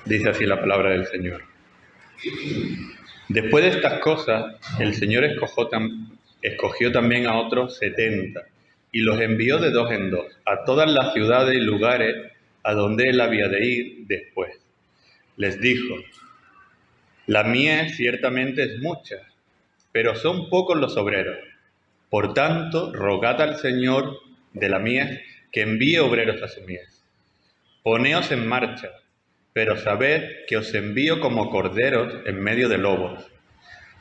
Dice así la palabra del Señor. Después de estas cosas, el Señor escogió también a otros 70 y los envió de dos en dos a todas las ciudades y lugares a donde él había de ir después. Les dijo: la mies ciertamente es mucha, pero son pocos los obreros. Por tanto, rogad al Señor de la mies que envíe obreros a su mies. Poneos en marcha, pero sabed que os envío como corderos en medio de lobos.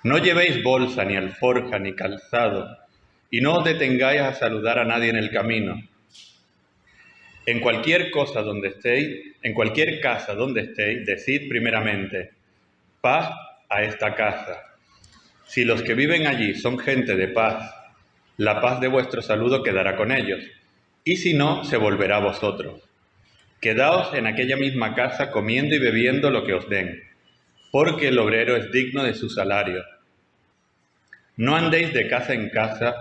No llevéis bolsa, ni alforja, ni calzado, y no os detengáis a saludar a nadie en el camino. En cualquier casa donde estéis, decid primeramente: paz a esta casa. Si los que viven allí son gente de paz, la paz de vuestro saludo quedará con ellos, y si no, se volverá a vosotros. Quedaos en aquella misma casa comiendo y bebiendo lo que os den, porque el obrero es digno de su salario. No andéis de casa en casa.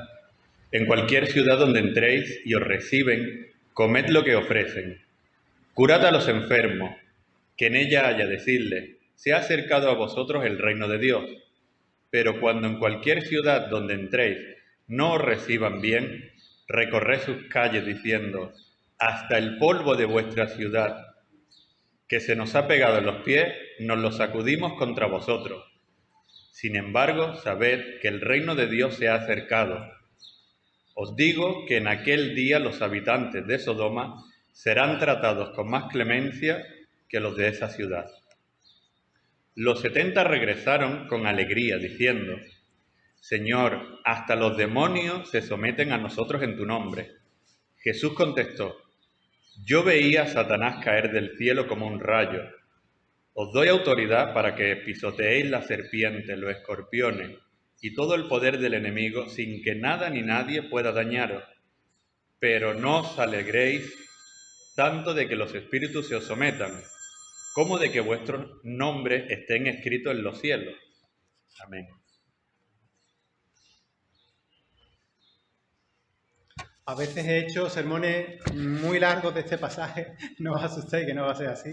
En cualquier ciudad donde entréis y os reciben, comed lo que ofrecen. Curad a los enfermos, que en ella haya decidle: se ha acercado a vosotros el reino de Dios. Pero cuando en cualquier ciudad donde entréis no os reciban bien, recorred sus calles diciendo: hasta el polvo de vuestra ciudad, que se nos ha pegado en los pies, nos lo sacudimos contra vosotros. Sin embargo, sabed que el reino de Dios se ha acercado. Os digo que en aquel día los habitantes de Sodoma serán tratados con más clemencia que los de esa ciudad. Los 70 regresaron con alegría, diciendo: Señor, hasta los demonios se someten a nosotros en tu nombre. Jesús contestó: yo veía a Satanás caer del cielo como un rayo. Os doy autoridad para que pisoteéis las serpientes, los escorpiones y todo el poder del enemigo, sin que nada ni nadie pueda dañaros. Pero no os alegréis tanto de que los espíritus se os sometan, como de que vuestros nombres estén escritos en los cielos. Amén. A veces he hecho sermones muy largos de este pasaje, no os asustéis que no va a ser así,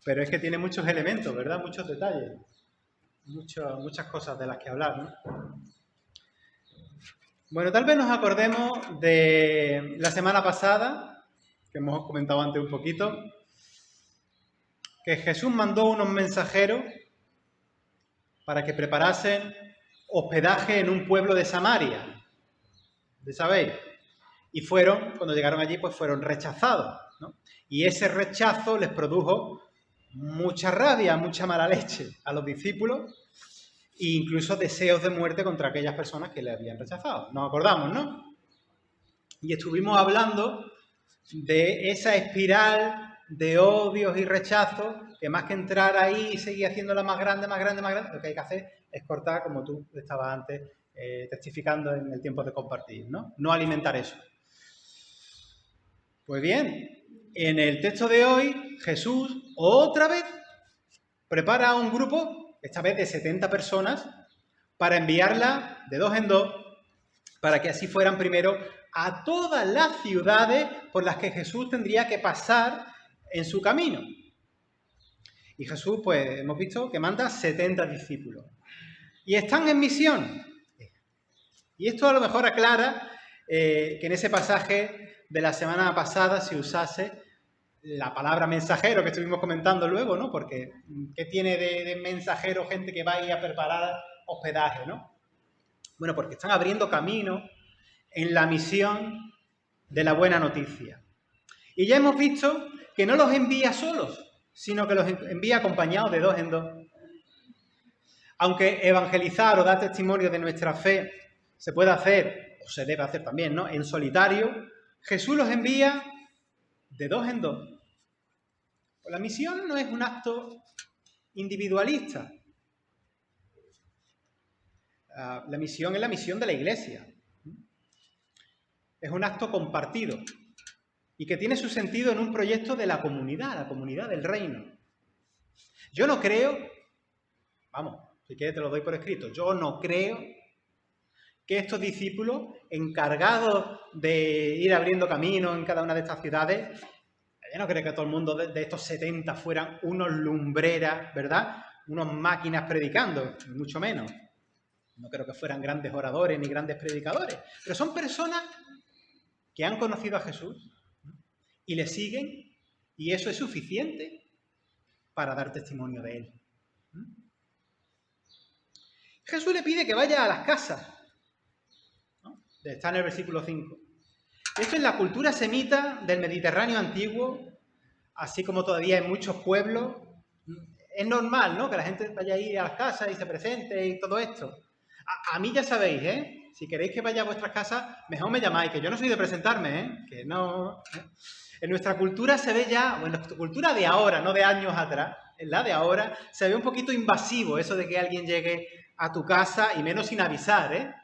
pero es que tiene muchos elementos, ¿verdad? Muchos detalles, muchas cosas de las que hablar, ¿no? Bueno, tal vez nos acordemos de la semana pasada, que hemos comentado antes un poquito, que Jesús mandó unos mensajeros para que preparasen hospedaje en un pueblo de Samaria, ¿sabéis? Y cuando llegaron allí, pues fueron rechazados, ¿no? Y ese rechazo les produjo mucha rabia, mucha mala leche a los discípulos e incluso deseos de muerte contra aquellas personas que le habían rechazado. Nos acordamos, ¿no? Y estuvimos hablando de esa espiral de odios y rechazos que más que entrar ahí y seguir haciéndola más grande, lo que hay que hacer es cortar, como tú estabas antes testificando en el tiempo de compartir, ¿no? No alimentar eso. Pues bien, en el texto de hoy, Jesús otra vez prepara a un grupo, esta vez de 70 personas, para enviarla de dos en dos, para que así fueran primero a todas las ciudades por las que Jesús tendría que pasar en su camino. Y Jesús, pues hemos visto que manda 70 discípulos. Y están en misión. Y esto a lo mejor aclara que en ese pasaje de la semana pasada se usase la palabra mensajero que estuvimos comentando luego, ¿no? Porque ¿qué tiene de mensajero gente que va a ir a preparar hospedaje, ¿no? Bueno, porque están abriendo camino en la misión de la buena noticia. Y ya hemos visto que no los envía solos, sino que los envía acompañados de dos en dos. Aunque evangelizar o dar testimonio de nuestra fe se puede hacer, o se debe hacer también, ¿no?, en solitario, Jesús los envía de dos en dos. Pues la misión no es un acto individualista. La misión es la misión de la Iglesia. Es un acto compartido y que tiene su sentido en un proyecto de la comunidad del reino. Yo no creo, vamos, si quieres te lo doy por escrito, yo no creo que estos discípulos, encargados de ir abriendo camino en cada una de estas ciudades, Yo no creo que todo el mundo de estos 70 fueran unos lumbreras, ¿verdad? Unos máquinas predicando, ni mucho menos. No creo que fueran grandes oradores ni grandes predicadores, pero son personas que han conocido a Jesús y le siguen, y eso es suficiente para dar testimonio de él. Jesús le pide que vaya a las casas, ¿no? Está en el versículo 5. Esto en la cultura semita del Mediterráneo antiguo, así como todavía en muchos pueblos, es normal, ¿no? Que la gente vaya a ir a las casas y se presente y todo esto. A mí ya sabéis, ¿eh? Si queréis que vaya a vuestras casas, mejor me llamáis, que yo no soy de presentarme, ¿eh? Que no... En nuestra cultura se ve ya, bueno, en nuestra cultura de ahora, no de años atrás, en la de ahora, se ve un poquito invasivo eso de que alguien llegue a tu casa y menos sin avisar, ¿eh?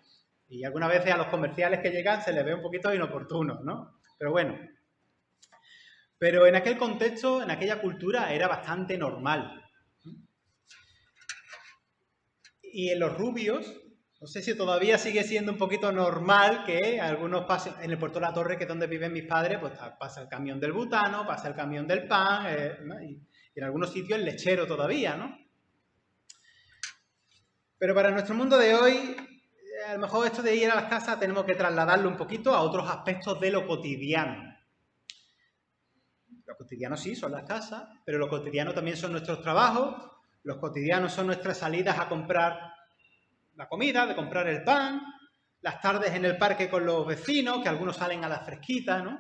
Y algunas veces a los comerciales que llegan se les ve un poquito inoportuno, ¿no? Pero bueno. Pero en aquel contexto, en aquella cultura, era bastante normal. Y en los rubios, no sé si todavía sigue siendo un poquito normal que algunos pasen, en el Puerto de la Torre, que es donde viven mis padres, pues pasa el camión del butano, pasa el camión del pan, ¿no? Y en algunos sitios el lechero todavía, ¿no? Pero para nuestro mundo de hoy, a lo mejor esto de ir a las casas tenemos que trasladarlo un poquito a otros aspectos de lo cotidiano. Lo cotidiano sí, son las casas, pero lo cotidiano también son nuestros trabajos, los cotidianos son nuestras salidas a comprar la comida, de comprar el pan, las tardes en el parque con los vecinos, que algunos salen a la fresquita, ¿no?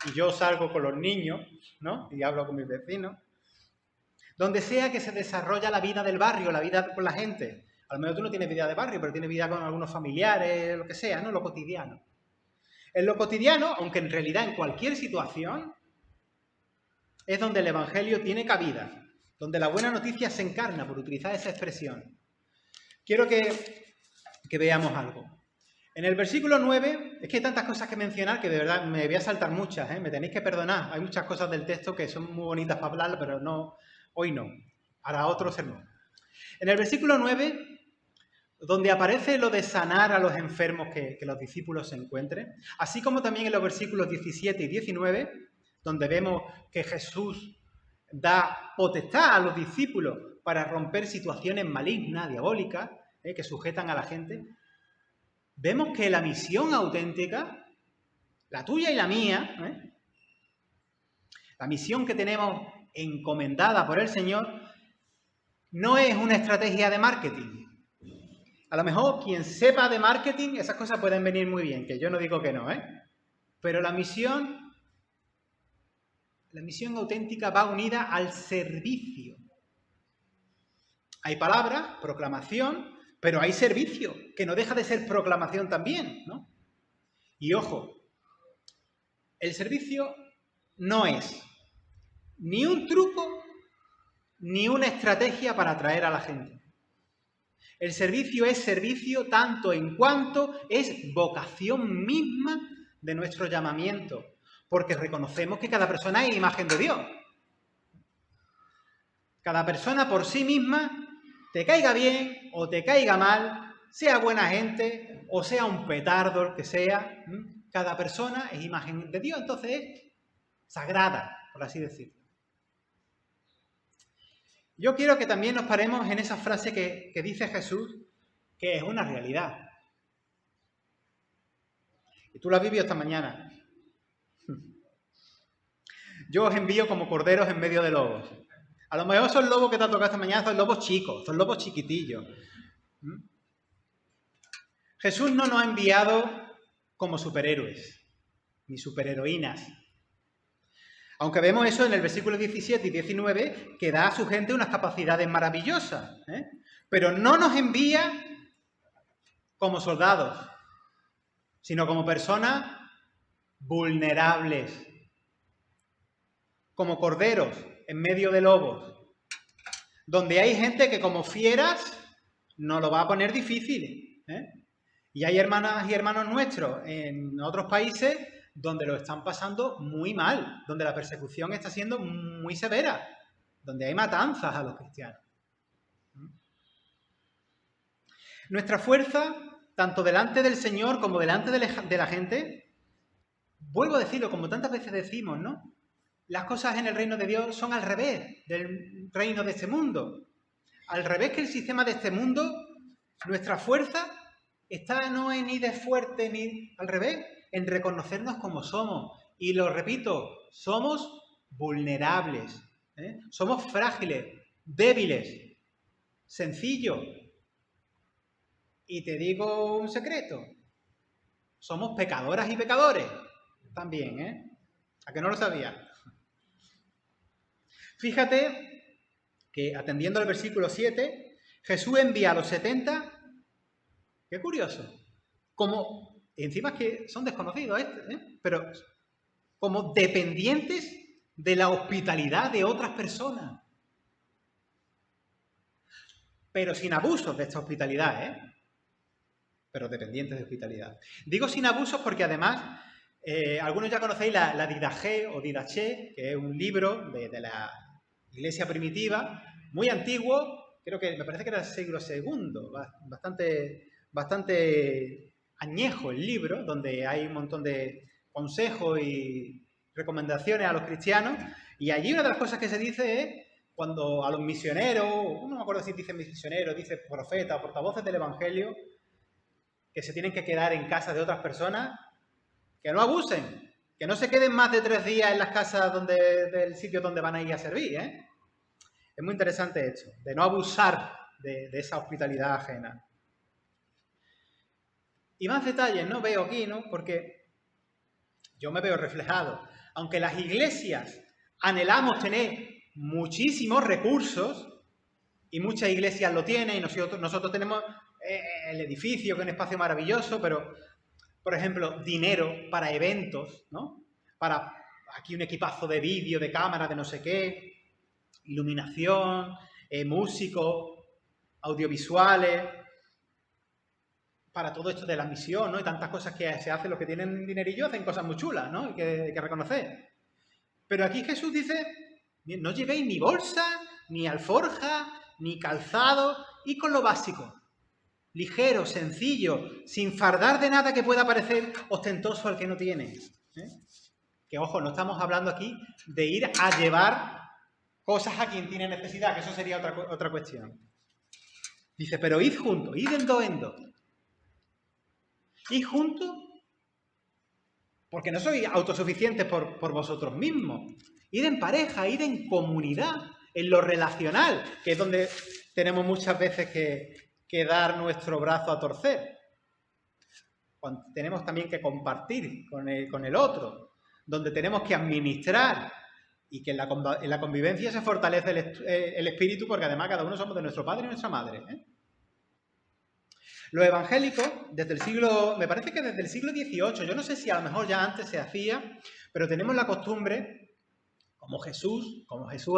Y yo salgo con los niños, ¿no? Y hablo con mis vecinos. Donde sea que se desarrolla la vida del barrio, la vida con la gente. A lo mejor tú no tienes vida de barrio, pero tienes vida con algunos familiares, lo que sea, ¿no? Lo cotidiano. En lo cotidiano, aunque en realidad en cualquier situación, es donde el Evangelio tiene cabida, donde la buena noticia se encarna, por utilizar esa expresión. Quiero que veamos algo. En el versículo 9, es que hay tantas cosas que mencionar que de verdad me voy a saltar muchas, ¿eh? Me tenéis que perdonar. Hay muchas cosas del texto que son muy bonitas para hablar, pero no, hoy no. Hará otro sermón. En el versículo 9, donde aparece lo de sanar a los enfermos que los discípulos se encuentren, así como también en los versículos 17 y 19, donde vemos que Jesús da potestad a los discípulos para romper situaciones malignas, diabólicas, que sujetan a la gente, vemos que la misión auténtica, la tuya y la mía, la misión que tenemos encomendada por el Señor, no es una estrategia de marketing. A lo mejor quien sepa de marketing, esas cosas pueden venir muy bien, que yo no digo que no, pero la misión auténtica va unida al servicio. Hay palabras, proclamación, pero hay servicio, que no deja de ser proclamación también, ¿no? Y ojo, el servicio no es ni un truco ni una estrategia para atraer a la gente. El servicio es servicio tanto en cuanto es vocación misma de nuestro llamamiento, porque reconocemos que cada persona es imagen de Dios. Cada persona por sí misma, te caiga bien o te caiga mal, sea buena gente o sea un petardo, el que sea, cada persona es imagen de Dios, entonces es sagrada, por así decirlo. Yo quiero que también nos paremos en esa frase que dice Jesús, que es una realidad. Y tú lo has vivido esta mañana. Yo os envío como corderos en medio de lobos. A lo mejor esos lobos que te han tocado esta mañana son lobos chicos, son lobos chiquitillos. Jesús no nos ha enviado como superhéroes, ni superheroínas. Aunque vemos eso en el versículo 17 y 19, que da a su gente unas capacidades maravillosas. Pero no nos envía como soldados, sino como personas vulnerables, como corderos en medio de lobos, donde hay gente que como fieras nos lo va a poner difícil. Y hay hermanas y hermanos nuestros en otros países donde lo están pasando muy mal, donde la persecución está siendo muy severa, donde hay matanzas a los cristianos. Nuestra fuerza, tanto delante del Señor como delante de la gente, vuelvo a decirlo, como tantas veces decimos, ¿no? Las cosas en el reino de Dios son al revés del reino de este mundo. Al revés que el sistema de este mundo, nuestra fuerza está no en ni de fuerte ni al revés, en reconocernos como somos. Y lo repito, somos vulnerables, ¿eh? Somos frágiles, débiles, sencillos. Y te digo un secreto, somos pecadoras y pecadores también, ¿eh? ¿A que no lo sabías? Fíjate que, atendiendo al versículo 7, Jesús envía a los 70, qué curioso, como, encima es que son desconocidos, pero como dependientes de la hospitalidad de otras personas. Pero sin abusos de esta hospitalidad, pero dependientes de hospitalidad. Digo sin abusos porque además, algunos ya conocéis la Didaché o Didaché, que es un libro de la Iglesia primitiva, muy antiguo, creo que me parece que era del siglo II, bastante añejo el libro, donde hay un montón de consejos y recomendaciones a los cristianos, y allí una de las cosas que se dice es cuando a los misioneros, no me acuerdo si dice misioneros, dice profetas, portavoces del Evangelio, que se tienen que quedar en casa de otras personas, que no abusen, que no se queden más de 3 días en las casas del sitio donde van a ir a servir, ¿eh? Es muy interesante esto, de no abusar de esa hospitalidad ajena. Y más detalles, ¿no? Veo aquí, ¿no? Porque yo me veo reflejado. Aunque las iglesias anhelamos tener muchísimos recursos, y muchas iglesias lo tienen, y nosotros tenemos el edificio, que es un espacio maravilloso, pero, por ejemplo, dinero para eventos, ¿no? Para aquí un equipazo de vídeo, de cámara, de no sé qué, iluminación, músicos, audiovisuales, para todo esto de la misión, ¿no? Y tantas cosas que se hacen, los que tienen dinerillo hacen cosas muy chulas, ¿no? Y que hay que reconocer. Pero aquí Jesús dice, no llevéis ni bolsa, ni alforja, ni calzado, y con lo básico. Ligero, sencillo, sin fardar de nada que pueda parecer ostentoso al que no tiene. Que, ojo, no estamos hablando aquí de ir a llevar cosas a quien tiene necesidad, que eso sería otra cuestión. Dice, pero id juntos, id en dos. Id juntos porque no sois autosuficientes por vosotros mismos. Id en pareja, id en comunidad, en lo relacional, que es donde tenemos muchas veces que dar nuestro brazo a torcer. Tenemos también que compartir con el otro, donde tenemos que administrar y que en la convivencia se fortalece el espíritu, porque además cada uno somos de nuestro padre y nuestra madre. Los evangélicos, me parece que desde el siglo XVIII, yo no sé si a lo mejor ya antes se hacía, pero tenemos la costumbre, como Jesús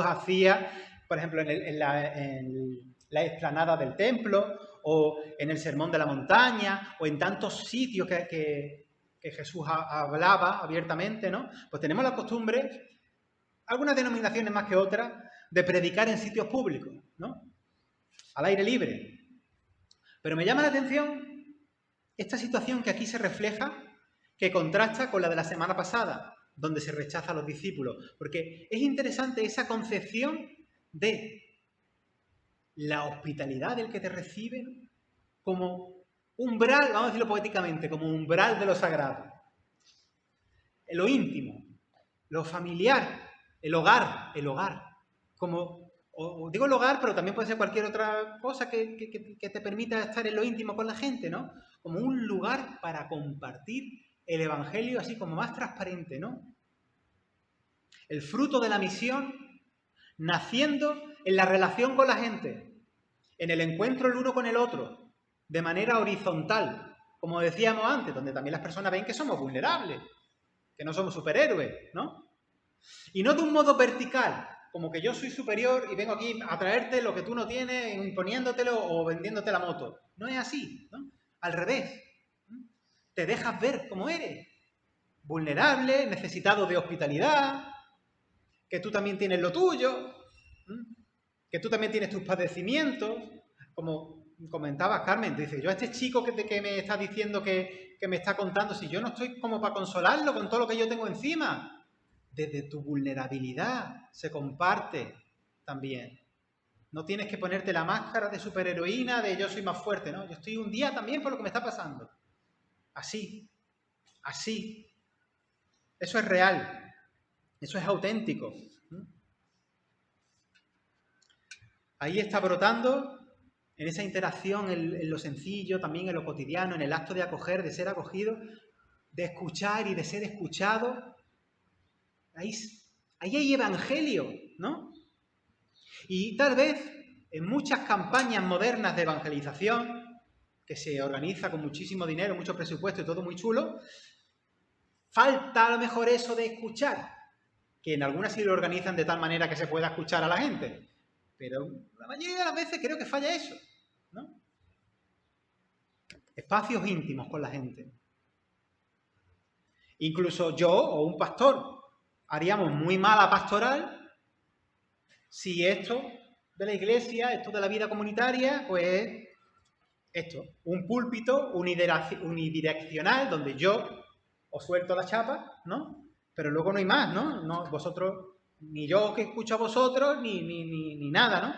hacía, por ejemplo, en la explanada del templo, o en el Sermón de la Montaña, o en tantos sitios que Jesús hablaba abiertamente, ¿no? Pues tenemos la costumbre, algunas denominaciones más que otras, de predicar en sitios públicos, ¿no? Al aire libre. Pero me llama la atención esta situación que aquí se refleja, que contrasta con la de la semana pasada, donde se rechaza a los discípulos. Porque es interesante esa concepción de la hospitalidad del que te recibe como umbral, vamos a decirlo poéticamente, como umbral de lo sagrado. Lo íntimo, lo familiar, el hogar, como, digo el hogar, pero también puede ser cualquier otra cosa que te permita estar en lo íntimo con la gente, ¿no? Como un lugar para compartir el Evangelio así como más transparente, ¿no? El fruto de la misión naciendo en la relación con la gente, en el encuentro el uno con el otro, de manera horizontal, como decíamos antes, donde también las personas ven que somos vulnerables, que no somos superhéroes, ¿no? Y no de un modo vertical, como que yo soy superior y vengo aquí a traerte lo que tú no tienes, imponiéndotelo o vendiéndote la moto. No es así, ¿no? Al revés. Te dejas ver como eres. Vulnerable, necesitado de hospitalidad, que tú también tienes lo tuyo, que tú también tienes tus padecimientos, como comentabas, Carmen, dice, yo a este chico que me está diciendo que me está contando, si yo no estoy como para consolarlo con todo lo que yo tengo encima, desde tu vulnerabilidad se comparte también. No tienes que ponerte la máscara de superheroína, de yo soy más fuerte, ¿no? Yo estoy un día también por lo que me está pasando. Así, así. Eso es real. Eso es auténtico. Ahí está brotando, en esa interacción, en lo sencillo, también en lo cotidiano, en el acto de acoger, de ser acogido, de escuchar y de ser escuchado. Ahí hay evangelio, ¿no? Y tal vez en muchas campañas modernas de evangelización, que se organiza con muchísimo dinero, mucho presupuesto y todo muy chulo, falta a lo mejor eso de escuchar, que en algunas sí lo organizan de tal manera que se pueda escuchar a la gente, pero la mayoría de las veces creo que falla eso, ¿no? Espacios íntimos con la gente. Incluso yo o un pastor haríamos muy mala pastoral si esto de la iglesia, esto de la vida comunitaria, pues esto, un púlpito unidireccional donde yo os suelto la chapa, ¿no? Pero luego no hay más, ¿no? No, vosotros, ni yo que escucho a vosotros, ni nada, ¿no?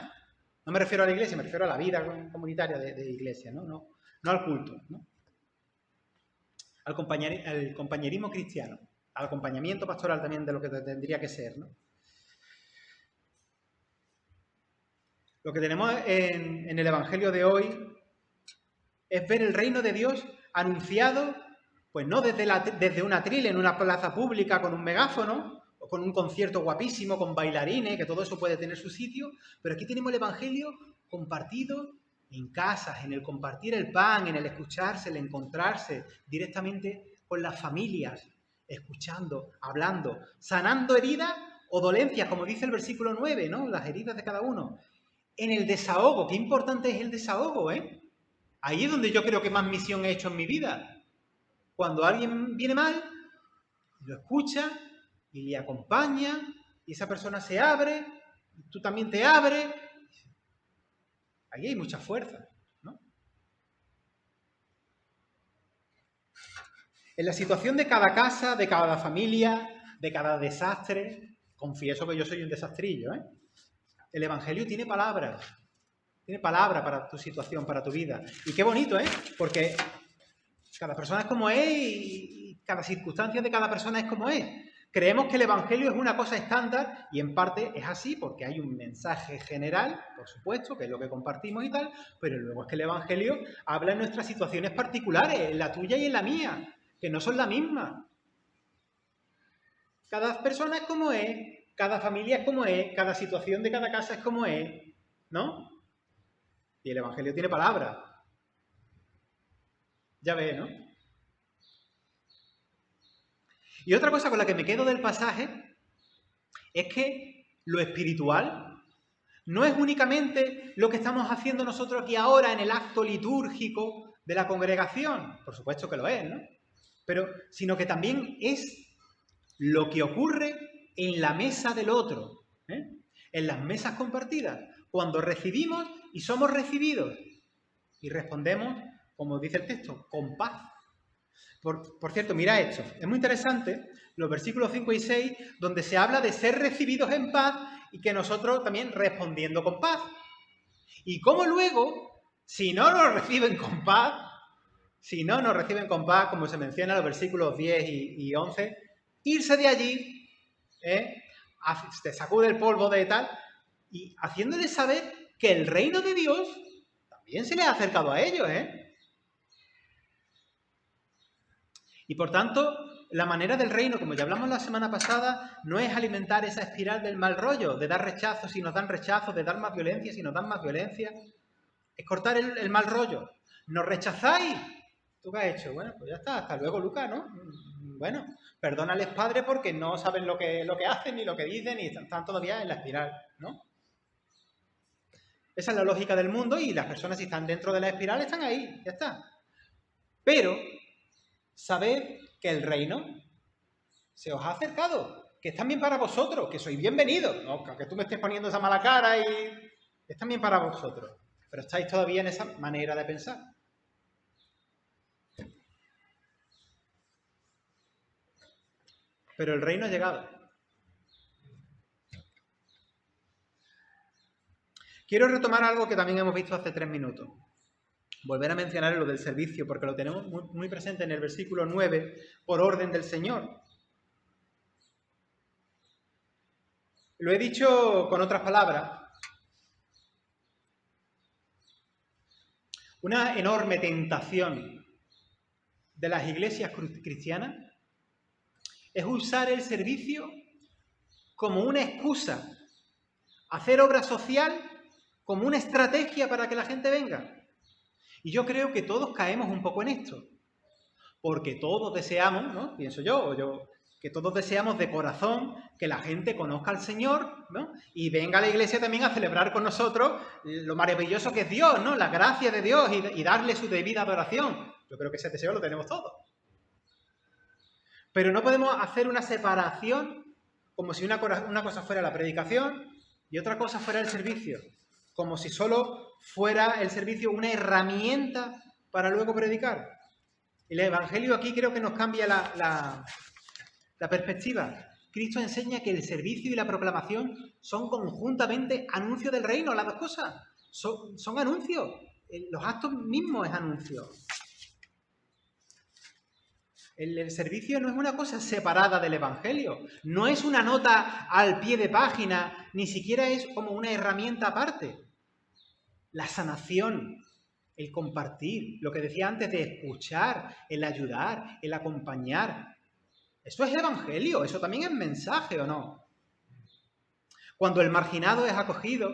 No me refiero a la iglesia, me refiero a la vida comunitaria de iglesia, ¿no? No al culto, ¿no? Al compañerismo cristiano, al acompañamiento pastoral también de lo que tendría que ser, ¿no? Lo que tenemos en el Evangelio de hoy es ver el reino de Dios anunciado, pues no desde un atril en una plaza pública con un megáfono o con un concierto guapísimo, con bailarines, que todo eso puede tener su sitio, pero aquí tenemos el Evangelio compartido en casas, en el compartir el pan, en el escucharse, el encontrarse directamente con las familias, escuchando, hablando, sanando heridas o dolencias, como dice el versículo 9, ¿no? Las heridas de cada uno. En el desahogo, qué importante es el desahogo, ¿eh? Ahí es donde yo creo que más misión he hecho en mi vida. Cuando alguien viene mal, lo escucha y le acompaña y esa persona se abre, y tú también te abres. Ahí hay mucha fuerza, ¿no? En la situación de cada casa, de cada familia, de cada desastre, confieso que yo soy un desastrillo, ¿eh? El Evangelio tiene palabras para tu situación, para tu vida. Y qué bonito, ¿eh? Porque cada persona es como es y cada circunstancia de cada persona es como es. Creemos que el Evangelio es una cosa estándar y en parte es así porque hay un mensaje general, por supuesto, que es lo que compartimos y tal, pero luego es que el Evangelio habla en nuestras situaciones particulares, en la tuya y en la mía, que no son la misma. Cada persona es como es, cada familia es como es, cada situación de cada casa es como es, ¿no? Y el Evangelio tiene palabras. Ya ves, ¿no? Y otra cosa con la que me quedo del pasaje es que lo espiritual no es únicamente lo que estamos haciendo nosotros aquí ahora en el acto litúrgico de la congregación. Por supuesto que lo es, ¿no? Pero, sino que también es lo que ocurre en la mesa del otro, ¿eh? En las mesas compartidas, cuando recibimos y somos recibidos y respondemos, como dice el texto, con paz. Por cierto, mira esto, es muy interesante los versículos 5 y 6, donde se habla de ser recibidos en paz y que nosotros también respondiendo con paz. Y cómo luego, si no nos reciben con paz, como se menciona en los versículos 10 y 11, irse de allí, te sacude el polvo de tal, y haciéndoles saber que el reino de Dios también se les ha acercado a ellos, Y por tanto, la manera del reino, como ya hablamos la semana pasada, no es alimentar esa espiral del mal rollo, de dar rechazo si nos dan rechazo, de dar más violencia si nos dan más violencia. Es cortar el mal rollo. ¿Nos rechazáis? ¿Tú qué has hecho? Bueno, pues ya está. Hasta luego, Lucas, ¿no? Bueno, perdónales, padre, porque no saben lo que hacen, ni lo que dicen, y están todavía en la espiral, ¿no? Esa es la lógica del mundo y las personas, si están dentro de la espiral, están ahí, ya está. Pero sabed que el reino se os ha acercado, que es también para vosotros, que sois bienvenidos, ¿no? Que tú me estés poniendo esa mala cara y es también para vosotros. pero estáis todavía en esa manera de pensar. Pero el reino ha llegado. Quiero retomar algo que también hemos visto hace 3 minutos. Volver a mencionar lo del servicio, porque lo tenemos muy presente en el versículo 9, por orden del Señor. Lo he dicho con otras palabras. Una enorme tentación de las iglesias cristianas es usar el servicio como una excusa, hacer obra social como una estrategia para que la gente venga. Y yo creo que todos caemos un poco en esto, porque todos deseamos, ¿no? Pienso yo, que todos deseamos de corazón que la gente conozca al Señor, ¿no? Y venga a la iglesia también a celebrar con nosotros lo maravilloso que es Dios, ¿no? La gracia de Dios y darle su debida adoración. Yo creo que ese deseo lo tenemos todos. Pero no podemos hacer una separación como si una cosa fuera la predicación y otra cosa fuera el servicio. Como si solo fuera el servicio una herramienta para luego predicar. El Evangelio aquí creo que nos cambia la perspectiva. Cristo enseña que el servicio y la proclamación son conjuntamente anuncios del reino, las dos cosas. Son anuncios. Los actos mismos es anuncio. El servicio no es una cosa separada del Evangelio. No es una nota al pie de página, ni siquiera es como una herramienta aparte. La sanación, el compartir, lo que decía antes de escuchar, el ayudar, el acompañar. Eso es evangelio, eso también es mensaje, ¿o no? Cuando el marginado es acogido,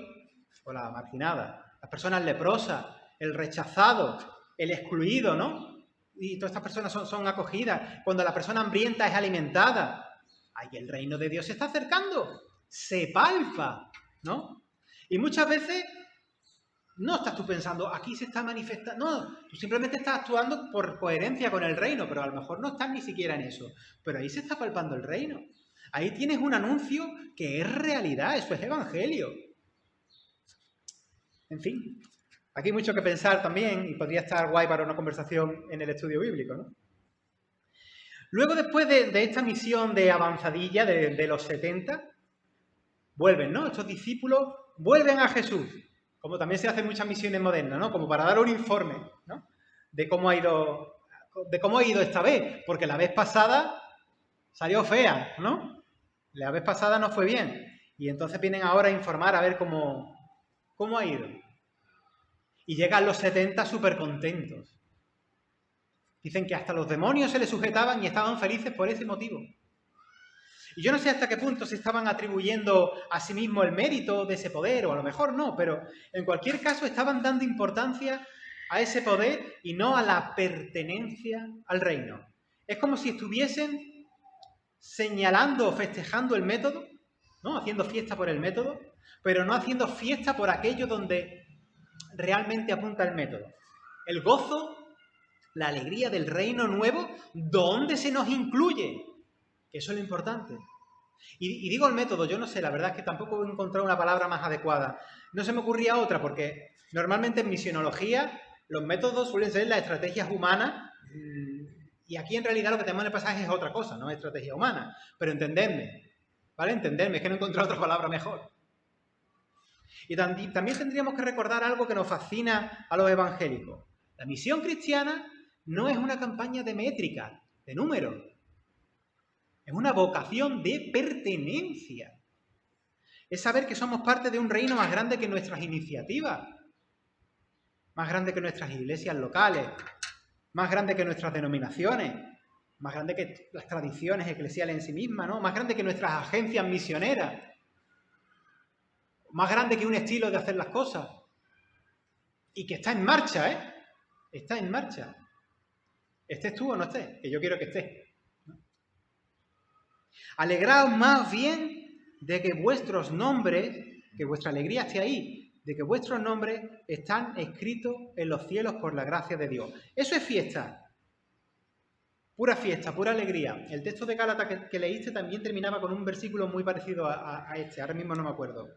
o la marginada, las personas leprosas, el rechazado, el excluido, ¿no? Y todas estas personas son acogidas. Cuando la persona hambrienta es alimentada, ahí el reino de Dios se está acercando, se palpa, ¿no? Y muchas veces no estás tú pensando, aquí se está manifestando. No, tú simplemente estás actuando por coherencia con el reino, pero a lo mejor no estás ni siquiera en eso. Pero ahí se está palpando el reino. Ahí tienes un anuncio que es realidad, eso es evangelio. En fin, aquí hay mucho que pensar también y podría estar guay para una conversación en el estudio bíblico, ¿no? Luego, después de esta misión de avanzadilla de los 70, vuelven, ¿no? Estos discípulos vuelven a Jesús. Como también se hacen muchas misiones modernas, ¿no? Como para dar un informe, ¿no? De cómo ha ido esta vez, porque la vez pasada salió fea, ¿no? La vez pasada no fue bien. Y entonces vienen ahora a informar a ver cómo ha ido. Y llegan los 70 súper contentos. Dicen que hasta los demonios se les sujetaban y estaban felices por ese motivo. Y yo no sé hasta qué punto se estaban atribuyendo a sí mismo el mérito de ese poder, o a lo mejor no, pero en cualquier caso estaban dando importancia a ese poder y no a la pertenencia al reino. Es como si estuviesen señalando o festejando el método, ¿no? Haciendo fiesta por el método, pero no haciendo fiesta por aquello donde realmente apunta el método. El gozo, la alegría del reino nuevo, ¿dónde se nos incluye? Que eso es lo importante. Y digo el método, yo no sé, la verdad es que tampoco he encontrado una palabra más adecuada. No se me ocurría otra, porque normalmente en misionología los métodos suelen ser las estrategias humanas, y aquí en realidad lo que tenemos en el pasaje es otra cosa, no es estrategia humana. Pero entendedme, ¿vale? Entendedme, es que no he encontrado otra palabra mejor. Y también tendríamos que recordar algo que nos fascina a los evangélicos. La misión cristiana no es una campaña de métrica, de números. Es una vocación de pertenencia. Es saber que somos parte de un reino más grande que nuestras iniciativas, más grande que nuestras iglesias locales, más grande que nuestras denominaciones, más grande que las tradiciones eclesiales en sí mismas, ¿no? Más grande que nuestras agencias misioneras, más grande que un estilo de hacer las cosas. Y que está en marcha, ¿eh? Está en marcha. Estés tú o no estés, que yo quiero que estés. Alegraos más bien de que vuestros nombres, que vuestra alegría esté ahí, de que vuestros nombres están escritos en los cielos por la gracia de Dios. Eso es fiesta. Pura fiesta, pura alegría. El texto de Gálatas que leíste también terminaba con un versículo muy parecido a este, ahora mismo no me acuerdo.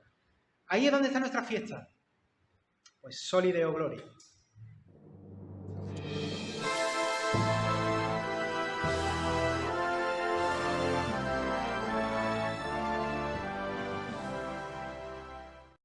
Ahí es donde está nuestra fiesta. Pues Soli Deo Gloria.